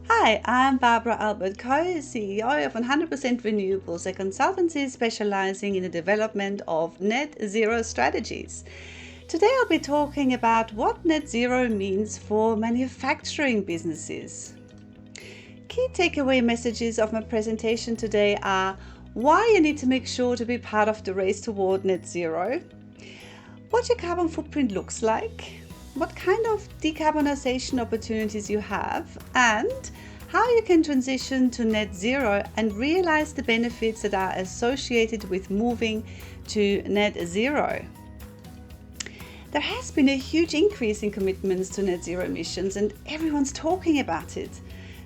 Hi, I'm Barbara Albert, co-CEO of 100% Renewables, a consultancy specialising in the development of net zero strategies. Today I'll be talking about what net zero means for manufacturing businesses. Key takeaway messages of my presentation today are why you need to make sure to be part of the race toward net zero, what your carbon footprint looks like, what kind of decarbonisation opportunities you have, and how you can transition to net zero and realize the benefits that are associated with moving to net zero. There has been a huge increase in commitments to net zero emissions and everyone's talking about it.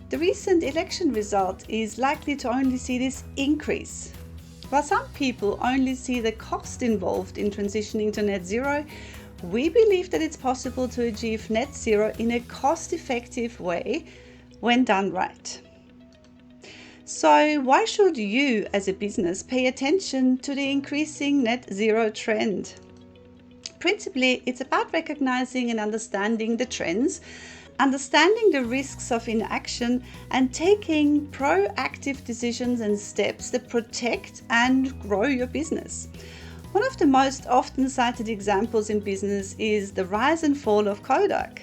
The recent election result is likely to only see this increase. While some people only see the cost involved in transitioning to net zero, we believe that it's possible to achieve net zero in a cost-effective way when done right. So why should you as a business pay attention to the increasing net zero trend? Principally, it's about recognizing and understanding the trends, understanding the risks of inaction, and taking proactive decisions and steps that protect and grow your business. One of the most often cited examples in business is the rise and fall of Kodak.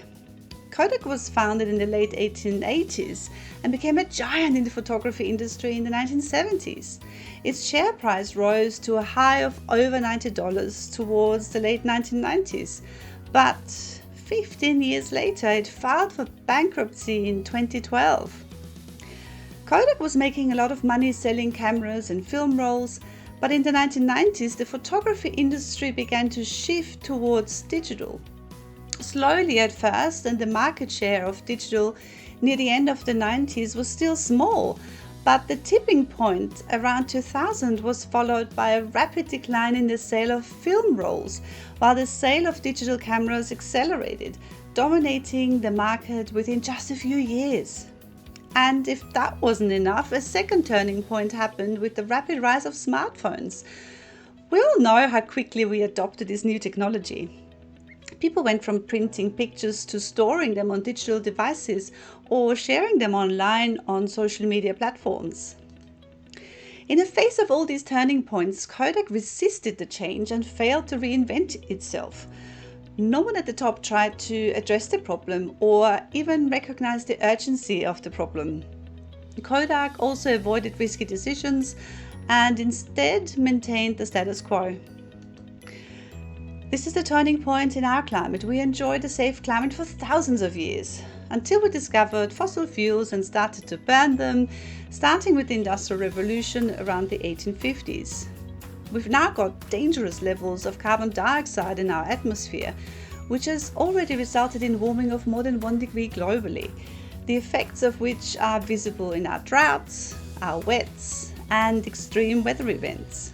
Kodak was founded in the late 1880s and became a giant in the photography industry in the 1970s. Its share price rose to a high of over $90 towards the late 1990s, but 15 years later it filed for bankruptcy in 2012. Kodak was making a lot of money selling cameras and film rolls, but in the 1990s the photography industry began to shift towards digital. Slowly at first, and the market share of digital near the end of the 90s was still small, but the tipping point around 2000 was followed by a rapid decline in the sale of film rolls, while the sale of digital cameras accelerated, dominating the market within just a few years. And if that wasn't enough, a second turning point happened with the rapid rise of smartphones. We all know how quickly we adopted this new technology. People went from printing pictures to storing them on digital devices or sharing them online on social media platforms. In the face of all these turning points, Kodak resisted the change and failed to reinvent itself. No one at the top tried to address the problem or even recognize the urgency of the problem. Kodak also avoided risky decisions and instead maintained the status quo. This is the turning point in our climate. We enjoyed a safe climate for thousands of years, until we discovered fossil fuels and started to burn them, starting with the Industrial Revolution around the 1850s. We've now got dangerous levels of carbon dioxide in our atmosphere, which has already resulted in warming of more than 1 degree globally, the effects of which are visible in our droughts, our wets, and extreme weather events.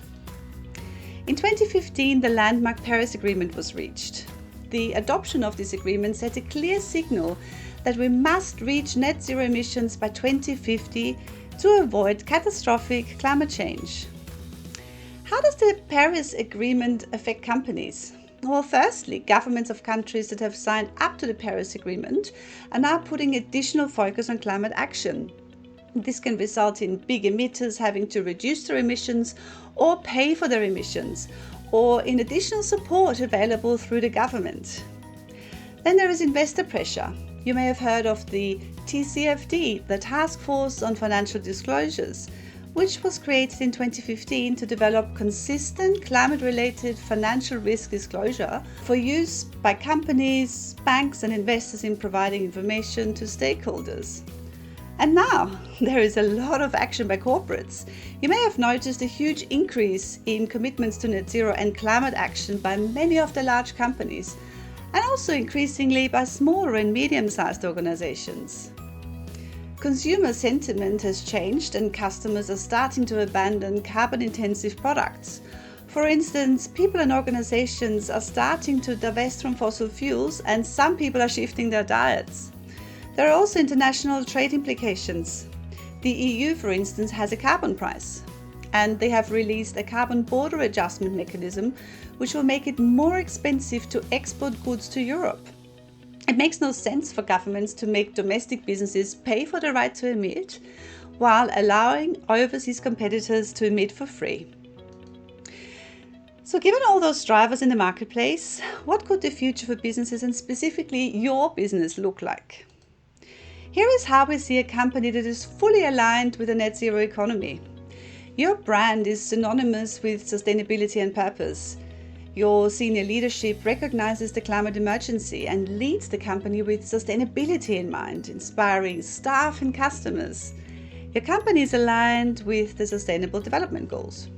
In 2015, the landmark Paris Agreement was reached. The adoption of this agreement set a clear signal that we must reach net zero emissions by 2050 to avoid catastrophic climate change. How does the Paris Agreement affect companies? Well, firstly, governments of countries that have signed up to the Paris Agreement are now putting additional focus on climate action. This can result in big emitters having to reduce their emissions or pay for their emissions, or in additional support available through the government. Then there is investor pressure. You may have heard of the TCFD, the Task Force on Financial Disclosures, which was created in 2015 to develop consistent climate-related financial risk disclosure for use by companies, banks and investors in providing information to stakeholders. And now there is a lot of action by corporates. You may have noticed a huge increase in commitments to net zero and climate action by many of the large companies, and also increasingly by smaller and medium-sized organizations. Consumer sentiment has changed and customers are starting to abandon carbon-intensive products. For instance, people and organizations are starting to divest from fossil fuels, and some people are shifting their diets. There are also international trade implications. The EU, for instance, has a carbon price. and they have released a carbon border adjustment mechanism which will make it more expensive to export goods to Europe. It makes no sense for governments to make domestic businesses pay for the right to emit while allowing overseas competitors to emit for free. So given all those drivers in the marketplace, what could the future for businesses and specifically your business look like? Here is how we see a company that is fully aligned with a net zero economy. Your brand is synonymous with sustainability and purpose. Your senior leadership recognizes the climate emergency and leads the company with sustainability in mind, inspiring staff and customers. Your company is aligned with the Sustainable Development Goals.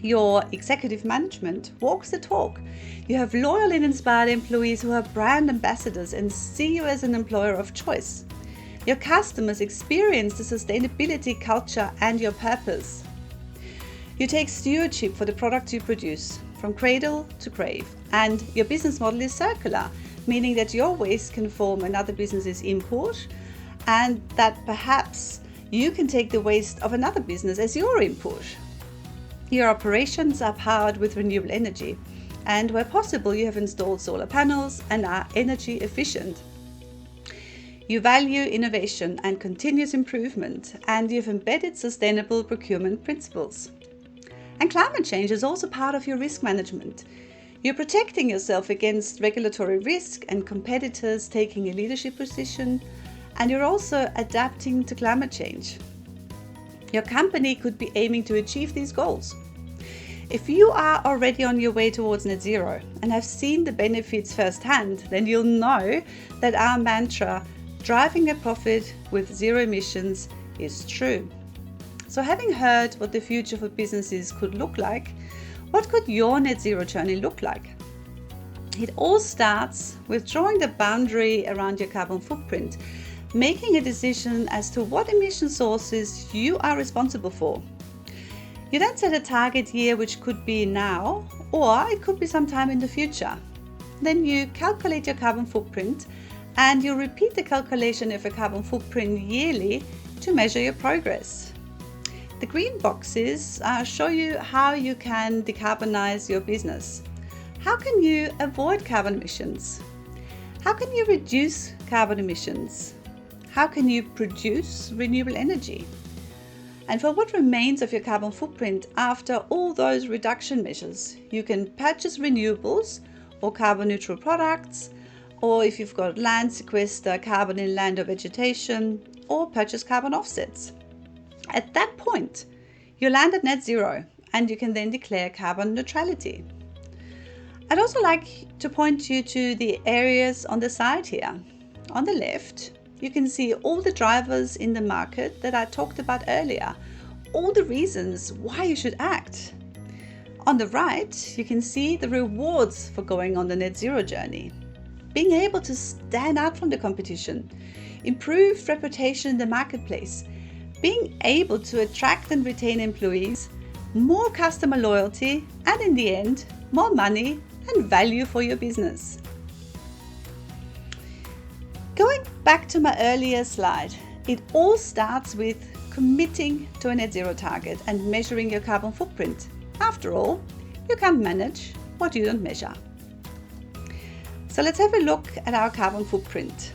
Your executive management walks the talk. You have loyal and inspired employees who are brand ambassadors and see you as an employer of choice. Your customers experience the sustainability culture and your purpose. You take stewardship for the products you produce, from cradle to grave, and your business model is circular, meaning that your waste can form another business's input, and that perhaps you can take the waste of another business as your input. Your operations are powered with renewable energy, and where possible you have installed solar panels and are energy efficient. You value innovation and continuous improvement, and you've embedded sustainable procurement principles. And climate change is also part of your risk management. You're protecting yourself against regulatory risk and competitors taking a leadership position, and you're also adapting to climate change. Your company could be aiming to achieve these goals. If you are already on your way towards net zero and have seen the benefits firsthand, then you'll know that our mantra, driving a profit with zero emissions, is true. So having heard what the future for businesses could look like, what could your net zero journey look like? It all starts with drawing the boundary around your carbon footprint, making a decision as to what emission sources you are responsible for. You then set a target year, which could be now, or it could be sometime in the future. Then you calculate your carbon footprint, and you repeat the calculation of a carbon footprint yearly to measure your progress. The green boxes show you how you can decarbonize your business. How can you avoid carbon emissions? How can you reduce carbon emissions? How can you produce renewable energy? And for what remains of your carbon footprint after all those reduction measures, you can purchase renewables or carbon neutral products, or if you've got land, sequester carbon in land or vegetation, or purchase carbon offsets. At that point, you land at net zero, and you can then declare carbon neutrality. I'd also like to point you to the areas on the side here. On the left, you can see all the drivers in the market that I talked about earlier, all the reasons why you should act. On the right, you can see the rewards for going on the net zero journey. Being able to stand out from the competition, improved reputation in the marketplace, being able to attract and retain employees, more customer loyalty, and in the end, more money and value for your business. Going back to my earlier slide, it all starts with committing to a net zero target and measuring your carbon footprint. After all, you can't manage what you don't measure. So let's have a look at our carbon footprint.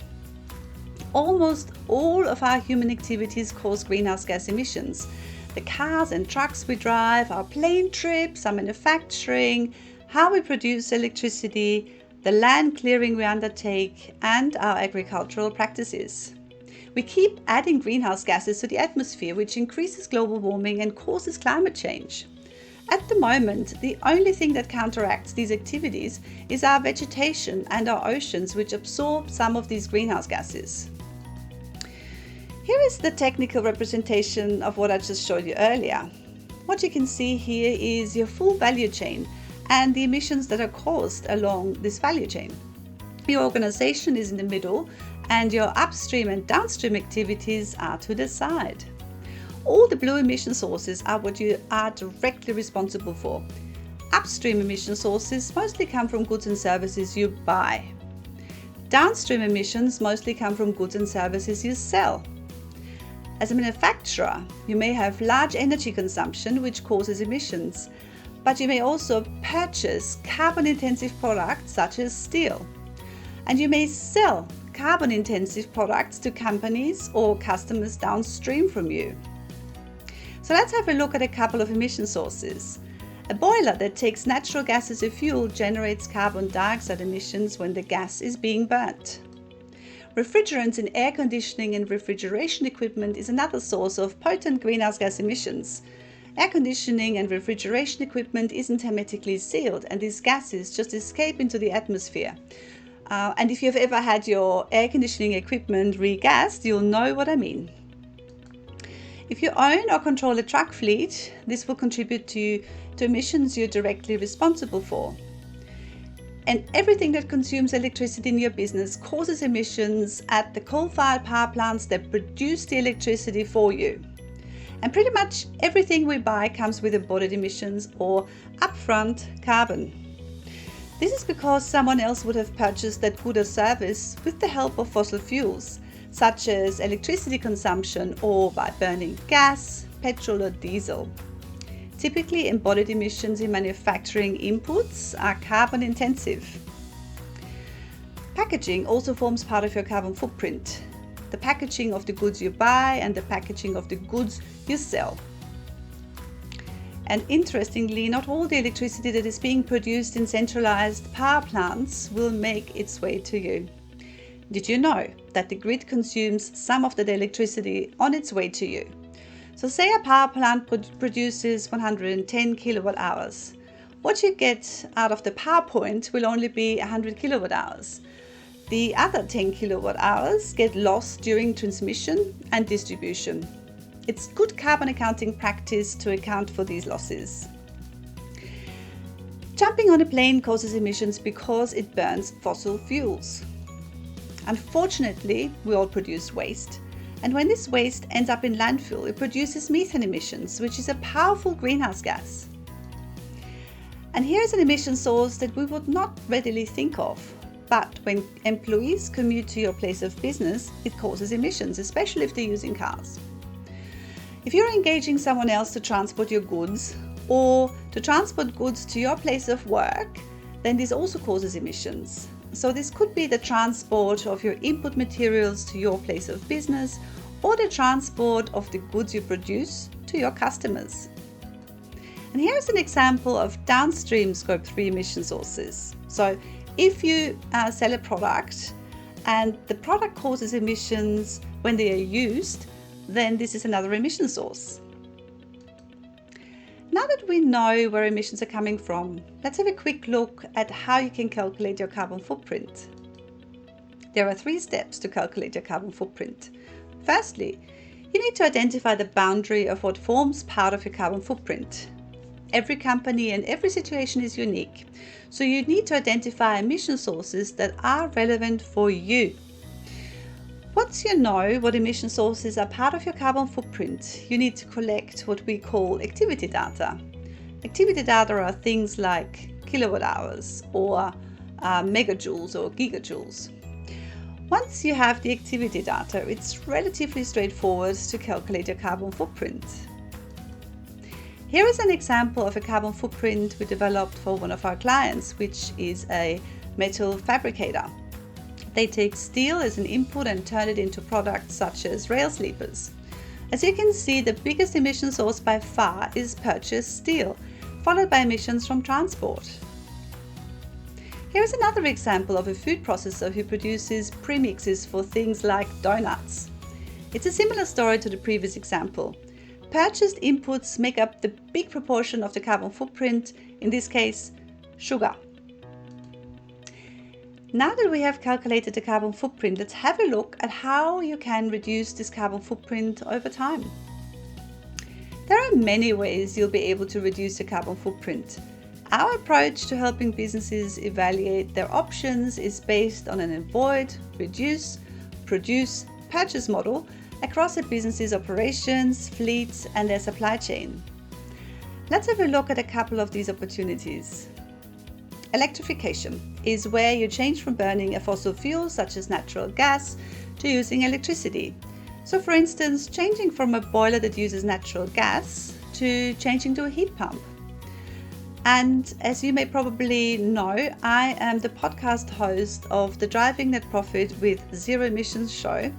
Almost all of our human activities cause greenhouse gas emissions. The cars and trucks we drive, our plane trips, our manufacturing, how we produce electricity, the land clearing we undertake, and our agricultural practices. We keep adding greenhouse gases to the atmosphere, which increases global warming and causes climate change. At the moment, the only thing that counteracts these activities is our vegetation and our oceans, which absorb some of these greenhouse gases. Here is the technical representation of what I just showed you earlier. What you can see here is your full value chain and the emissions that are caused along this value chain. Your organization is in the middle, and your upstream and downstream activities are to the side. All the blue emission sources are what you are directly responsible for. Upstream emission sources mostly come from goods and services you buy. Downstream emissions mostly come from goods and services you sell. As a manufacturer, you may have large energy consumption, which causes emissions, but you may also purchase carbon-intensive products such as steel. And you may sell carbon-intensive products to companies or customers downstream from you. So let's have a look at a couple of emission sources. A boiler that takes natural gas as a fuel generates carbon dioxide emissions when the gas is being burnt. Refrigerants in air conditioning and refrigeration equipment is another source of potent greenhouse gas emissions. Air conditioning and refrigeration equipment isn't hermetically sealed, and these gases just escape into the atmosphere. And if you've ever had your air conditioning equipment regassed, you'll know what I mean. If you own or control a truck fleet, this will contribute to emissions you're directly responsible for. And everything that consumes electricity in your business causes emissions at the coal-fired power plants that produce the electricity for you. And pretty much everything we buy comes with embodied emissions or upfront carbon. This is because someone else would have purchased that good or service with the help of fossil fuels, such as electricity consumption or by burning gas, petrol or diesel. Typically, embodied emissions in manufacturing inputs are carbon intensive. Packaging also forms part of your carbon footprint. The packaging of the goods you buy and the packaging of the goods you sell. And interestingly, not all the electricity that is being produced in centralized power plants will make its way to you. Did you know that the grid consumes some of that electricity on its way to you? So say a power plant produces 110 kilowatt hours. What you get out of the power point will only be 100 kilowatt hours. The other 10 kilowatt hours get lost during transmission and distribution. It's good carbon accounting practice to account for these losses. Jumping on a plane causes emissions because it burns fossil fuels. Unfortunately, we all produce waste. And when this waste ends up in landfill, it produces methane emissions, which is a powerful greenhouse gas. And here's an emission source that we would not readily think of. But when employees commute to your place of business, it causes emissions, especially if they're using cars. If you're engaging someone else to transport your goods or to transport goods to your place of work, then this also causes emissions. So this could be the transport of your input materials to your place of business or the transport of the goods you produce to your customers. And here's an example of downstream Scope 3 emission sources. So if you sell a product and the product causes emissions when they are used, then this is another emission source. Now that we know where emissions are coming from, let's have a quick look at how you can calculate your carbon footprint. There are 3 steps to calculate your carbon footprint. Firstly, you need to identify the boundary of what forms part of your carbon footprint. Every company and every situation is unique, so you need to identify emission sources that are relevant for you. Once you know what emission sources are part of your carbon footprint, you need to collect what we call activity data. Activity data are things like kilowatt hours or megajoules or gigajoules. Once you have the activity data, it's relatively straightforward to calculate your carbon footprint. Here is an example of a carbon footprint we developed for one of our clients, which is a metal fabricator. They take steel as an input and turn it into products such as rail sleepers. As you can see, the biggest emission source by far is purchased steel, followed by emissions from transport. Here is another example of a food processor who produces premixes for things like donuts. It's a similar story to the previous example. Purchased inputs make up the big proportion of the carbon footprint, in this case, sugar. Now that we have calculated the carbon footprint, let's have a look at how you can reduce this carbon footprint over time. There are many ways you'll be able to reduce your carbon footprint. Our approach to helping businesses evaluate their options is based on an avoid, reduce, produce, purchase model across a business's operations, fleets, and their supply chain. Let's have a look at a couple of these opportunities. Electrification is where you change from burning a fossil fuel such as natural gas to using electricity. So for instance, changing from a boiler that uses natural gas to changing to a heat pump. And as you may probably know, I am the podcast host of the Driving Net Profit with Zero Emissions show.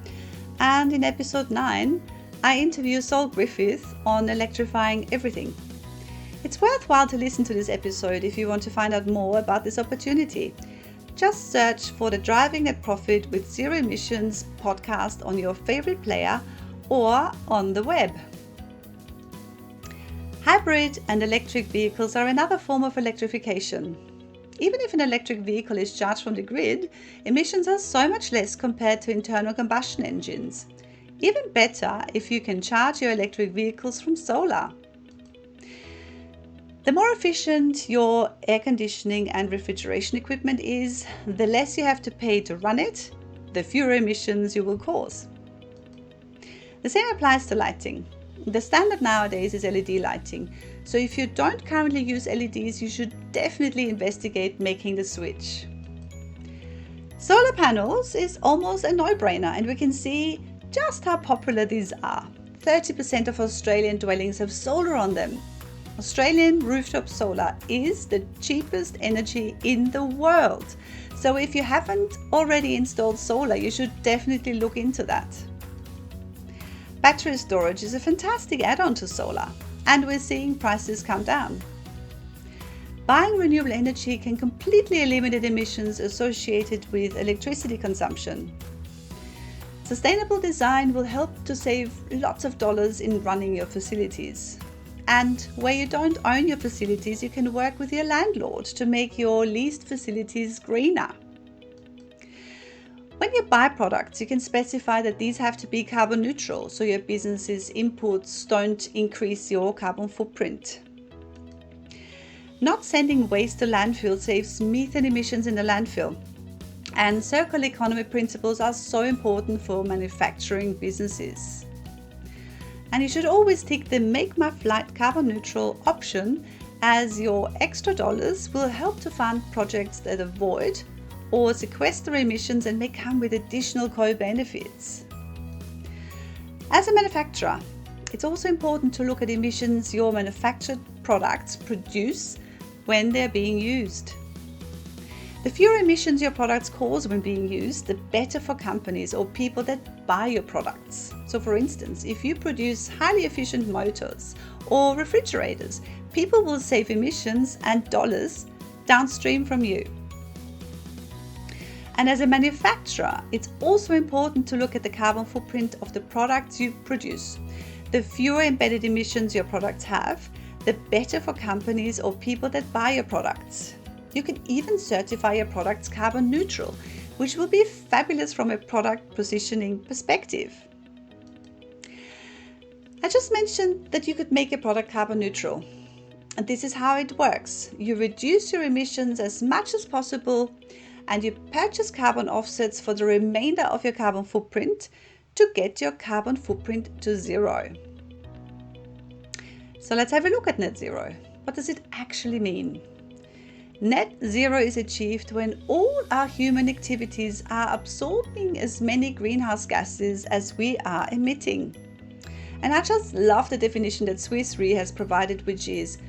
And in episode 9, I interview Sol Griffith on electrifying everything. It's worthwhile to listen to this episode if you want to find out more about this opportunity. Just search for the Driving Net Profit with Zero Emissions podcast on your favorite player or on the web. Hybrid and electric vehicles are another form of electrification. Even if an electric vehicle is charged from the grid, emissions are so much less compared to internal combustion engines. Even better if you can charge your electric vehicles from solar. The more efficient your air conditioning and refrigeration equipment is, the less you have to pay to run it, the fewer emissions you will cause. The same applies to lighting. The standard nowadays is LED lighting, so if you don't currently use LEDs, you should definitely investigate making the switch. Solar panels is almost a no-brainer, and we can see just how popular these are. 30% of Australian dwellings have solar on them. Australian rooftop solar is the cheapest energy in the world. So if you haven't already installed solar, you should definitely look into that. Battery storage is a fantastic add-on to solar, and we're seeing prices come down. Buying renewable energy can completely eliminate emissions associated with electricity consumption. Sustainable design will help to save lots of dollars in running your facilities. And where you don't own your facilities, you can work with your landlord to make your leased facilities greener. When you buy products, you can specify that these have to be carbon neutral, so your business's inputs don't increase your carbon footprint. Not sending waste to landfill saves methane emissions in the landfill. And circular economy principles are so important for manufacturing businesses. And you should always tick the Make My Flight Carbon Neutral option, as your extra dollars will help to fund projects that avoid or sequester emissions and may come with additional co-benefits. As a manufacturer, it's also important to look at emissions your manufactured products produce when they're being used. The fewer emissions your products cause when being used, the better for companies or people that buy your products. So for instance, if you produce highly efficient motors or refrigerators, people will save emissions and dollars downstream from you. And as a manufacturer, it's also important to look at the carbon footprint of the products you produce. The fewer embedded emissions your products have, the better for companies or people that buy your products. You can even certify your products carbon neutral, which will be fabulous from a product positioning perspective. I just mentioned that you could make a product carbon neutral. And this is how it works. You reduce your emissions as much as possible, and you purchase carbon offsets for the remainder of your carbon footprint to get your carbon footprint to zero. So let's have a look at net zero. What does it actually mean? Net zero is achieved when all our human activities are absorbing as many greenhouse gases as we are emitting. And I just love the definition that Swiss Re has provided, which is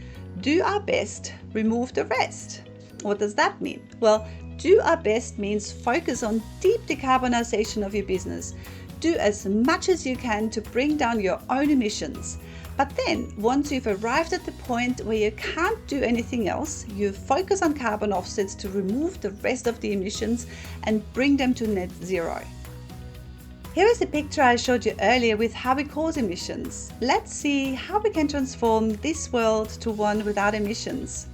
do our best, remove the rest. What does that mean? Well, do our best means focus on deep decarbonisation of your business. Do as much as you can to bring down your own emissions. But then, once you've arrived at the point where you can't do anything else, you focus on carbon offsets to remove the rest of the emissions and bring them to net zero. Here is the picture I showed you earlier with how we cause emissions. Let's see how we can transform this world to one without emissions.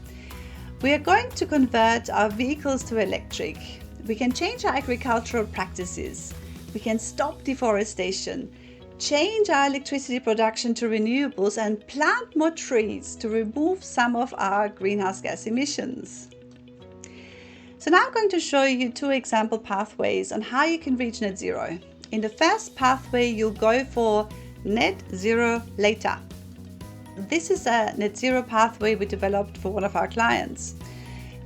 We are going to convert our vehicles to electric. We can change our agricultural practices. We can stop deforestation, change our electricity production to renewables, and plant more trees to remove some of our greenhouse gas emissions. So now I'm going to show you 2 example pathways on how you can reach net zero. In the first pathway, you'll go for net zero later. This is a net zero pathway we developed for one of our clients.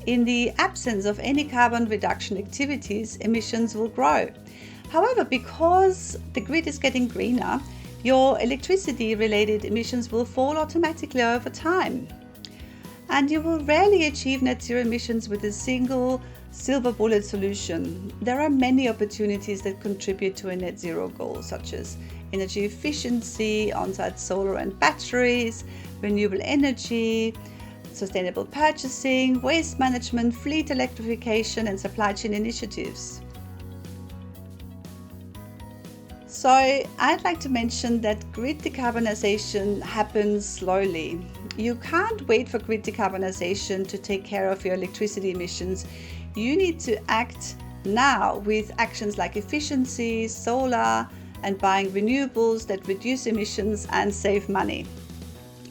In the absence of any carbon reduction activities, emissions will grow. However, because the grid is getting greener, your electricity related emissions will fall automatically over time. And you will rarely achieve net zero emissions with a single silver bullet solution. There are many opportunities that contribute to a net zero goal, such as energy efficiency, on-site solar and batteries, renewable energy, sustainable purchasing, waste management, fleet electrification, and supply chain initiatives. So I'd like to mention that grid decarbonisation happens slowly. You can't wait for grid decarbonisation to take care of your electricity emissions. You need to act now with actions like efficiency, solar, and buying renewables that reduce emissions and save money.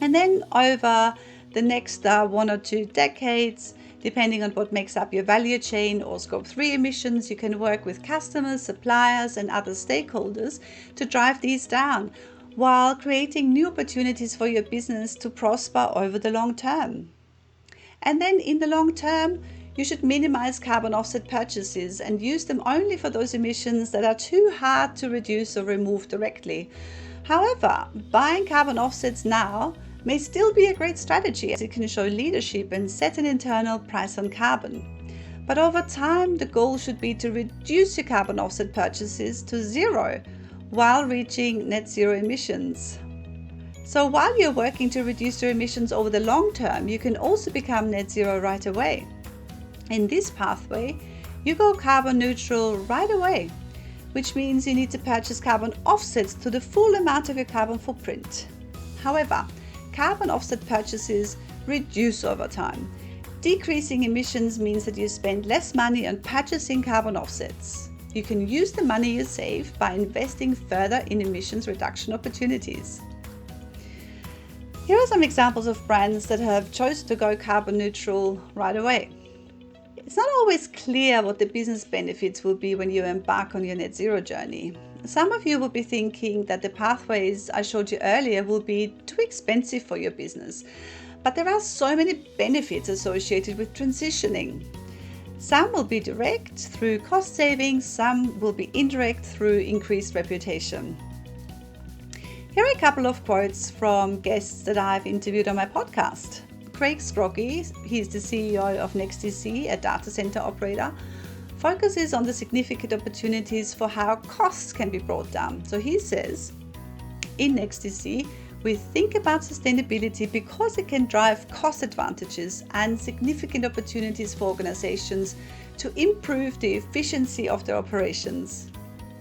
And then over the next 1 or 2 decades, depending on what makes up your value chain or scope 3 emissions, you can work with customers, suppliers, and other stakeholders to drive these down while creating new opportunities for your business to prosper over the long term. And then in the long term, you should minimize carbon offset purchases and use them only for those emissions that are too hard to reduce or remove directly. However, buying carbon offsets now may still be a great strategy, as it can show leadership and set an internal price on carbon. But over time, the goal should be to reduce your carbon offset purchases to zero while reaching net zero emissions. So while you're working to reduce your emissions over the long term, you can also become net zero right away. In this pathway, you go carbon neutral right away, which means you need to purchase carbon offsets to the full amount of your carbon footprint. However, carbon offset purchases reduce over time. Decreasing emissions means that you spend less money on purchasing carbon offsets. You can use the money you save by investing further in emissions reduction opportunities. Here are some examples of brands that have chosen to go carbon neutral right away. It's not always clear what the business benefits will be when you embark on your net zero journey. Some of you will be thinking that the pathways I showed you earlier will be too expensive for your business, but there are so many benefits associated with transitioning. Some will be direct through cost savings, some will be indirect through increased reputation. Here are a couple of quotes from guests that I've interviewed on my podcast. Craig Scroggie, he's the CEO of NextDC, a data center operator, focuses on the significant opportunities for how costs can be brought down. So he says, in NextDC, we think about sustainability because it can drive cost advantages and significant opportunities for organizations to improve the efficiency of their operations.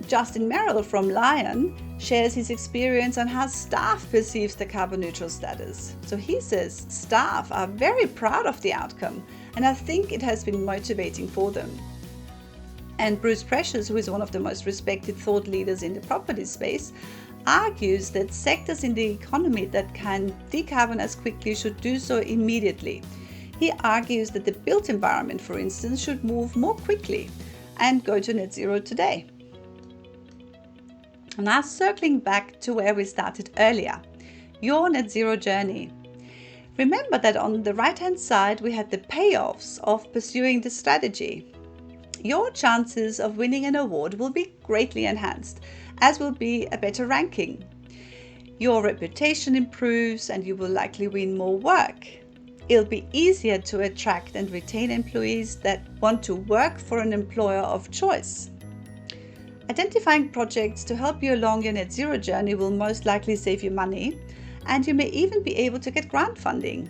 Justin Merrill from Lion shares his experience on how staff perceives the carbon neutral status. So he says staff are very proud of the outcome, and I think it has been motivating for them. And Bruce Precious, who is one of the most respected thought leaders in the property space, argues that sectors in the economy that can decarbonize quickly should do so immediately. He argues that the built environment, for instance, should move more quickly and go to net zero today. Now circling back to where we started earlier, your net zero journey. Remember that on the right hand side we had the payoffs of pursuing the strategy. Your chances of winning an award will be greatly enhanced, as will be a better ranking. Your reputation improves and you will likely win more work. It'll be easier to attract and retain employees that want to work for an employer of choice. Identifying projects to help you along your net zero journey will most likely save you money, and you may even be able to get grant funding.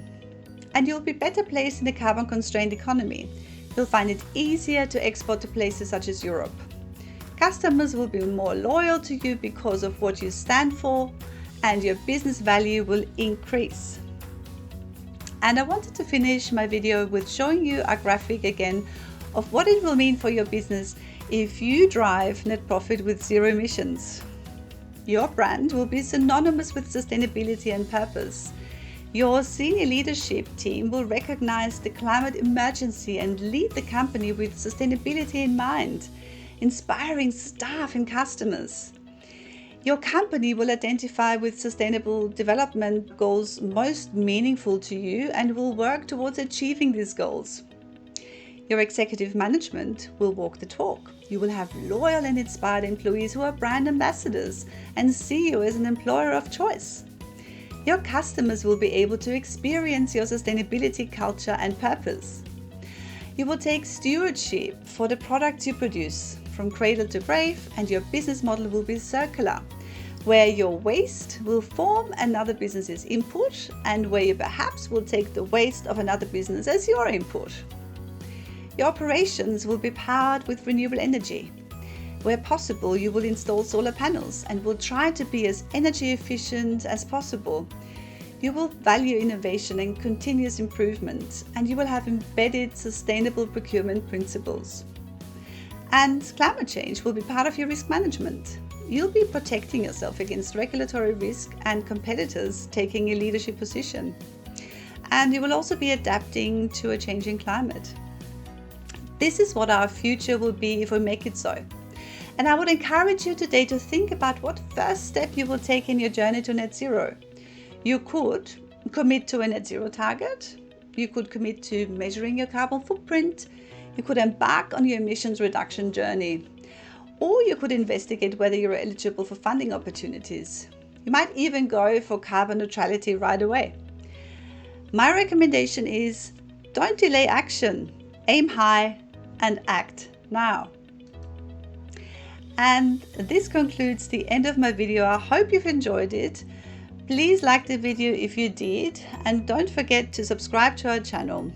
And you'll be better placed in a carbon constrained economy. You'll find it easier to export to places such as Europe. Customers will be more loyal to you because of what you stand for, and your business value will increase. And I wanted to finish my video with showing you a graphic again of what it will mean for your business if you drive net profit with zero emissions. Your brand will be synonymous with sustainability and purpose. Your senior leadership team will recognize the climate emergency and lead the company with sustainability in mind, inspiring staff and customers. Your company will identify with sustainable development goals most meaningful to you and will work towards achieving these goals. Your executive management will walk the talk. You will have loyal and inspired employees who are brand ambassadors and see you as an employer of choice. Your customers will be able to experience your sustainability culture and purpose. You will take stewardship for the products you produce from cradle to grave, and your business model will be circular, where your waste will form another business's input and where you perhaps will take the waste of another business as your input. Your operations will be powered with renewable energy. Where possible, you will install solar panels and will try to be as energy efficient as possible. You will value innovation and continuous improvement, and you will have embedded sustainable procurement principles. And climate change will be part of your risk management. You'll be protecting yourself against regulatory risk and competitors taking a leadership position. And you will also be adapting to a changing climate. This is what our future will be if we make it so. And I would encourage you today to think about what first step you will take in your journey to net zero. You could commit to a net zero target. You could commit to measuring your carbon footprint. You could embark on your emissions reduction journey. Or you could investigate whether you're eligible for funding opportunities. You might even go for carbon neutrality right away. My recommendation is don't delay action. Aim high and act now. And this concludes the end of my video. I hope you've enjoyed it. Please like the video if you did, and don't forget to subscribe to our channel.